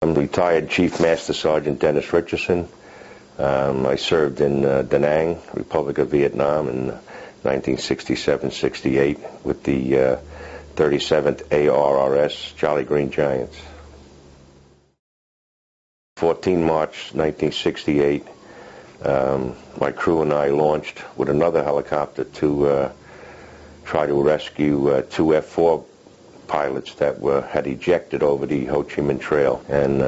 I'm retired Chief Master Sergeant Dennis Richardson. I served in Da Nang, Republic of Vietnam, in 1967-68 with the 37th ARRS Jolly Green Giants. 14 March 1968, my crew and I launched with another helicopter to try to rescue two F-4 pilots that had ejected over the Ho Chi Minh Trail. And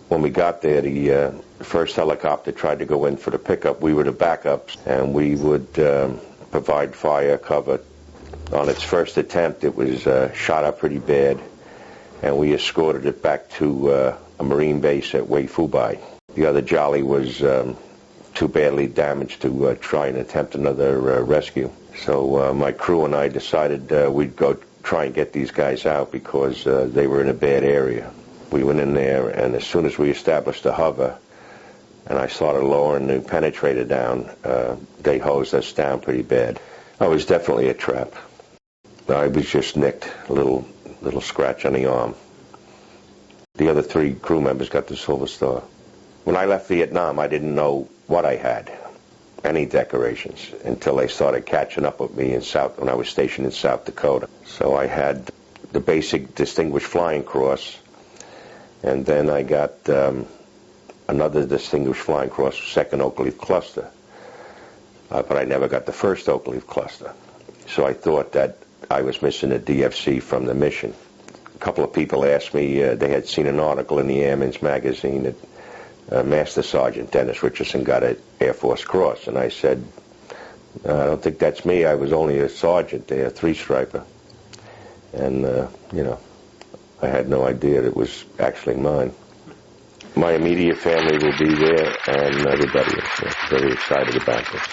when we got there, the first helicopter tried to go in for the pickup. We were the backups, and we would provide fire cover. On its first attempt, it was shot up pretty bad, and we escorted it back to a Marine base at Hue Phu Bai. The other Jolly was too badly damaged to try and attempt another rescue. So my crew and I decided we'd go try and get these guys out because they were in a bad area. We went in there, and as soon as we established the hover and I started lowering the penetrator down, they hosed us down pretty bad. I was definitely a trap. I was just nicked, a little scratch on the arm. The other three crew members got the Silver Star. When I left Vietnam, I didn't know what I had, any decorations, until they started catching up with me when I was stationed in South Dakota. So I had the basic Distinguished Flying Cross, and then I got another Distinguished Flying Cross, second Oak Leaf Cluster. But I never got the first Oak Leaf Cluster. So I thought that I was missing a DFC from the mission. A couple of people asked me, they had seen an article in the Airman's magazine that Master Sergeant Dennis Richardson got an Air Force Cross. And I said, I don't think that's me. I was only a sergeant there, a three-striper. And, I had no idea that it was actually mine. My immediate family will be there, and everybody is very excited about this.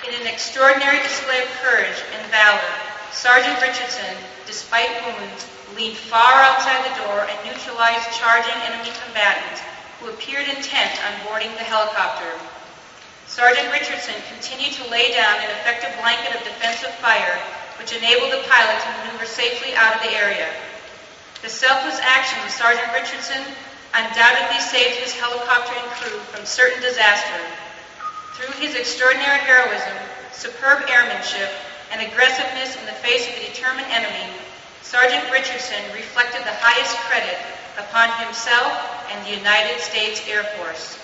In an extraordinary display of courage and valor, Sergeant Richardson, despite wounds, leaned far outside the door and neutralized charging enemy combatants who appeared intent on boarding the helicopter. Sergeant Richardson continued to lay down an effective blanket of defensive fire, which enabled the pilot to maneuver safely out of the area. The selfless actions of Sergeant Richardson undoubtedly saved his helicopter and crew from certain disaster. Through his extraordinary heroism, superb airmanship, and aggressiveness in the face of a determined enemy, Sergeant Richardson reflected the highest credit upon himself and the United States Air Force.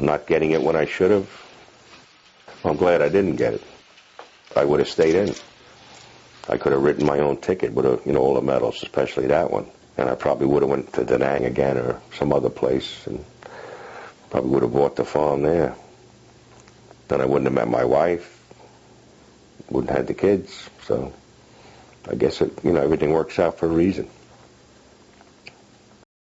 Not getting it when I should have. I'm glad I didn't get it. I would have stayed in. I could have written my own ticket with all the medals, especially that one. And I probably would have went to Da Nang again or some other place and probably would have bought the farm there. Then I wouldn't have met my wife, wouldn't have had the kids. So I guess everything works out for a reason.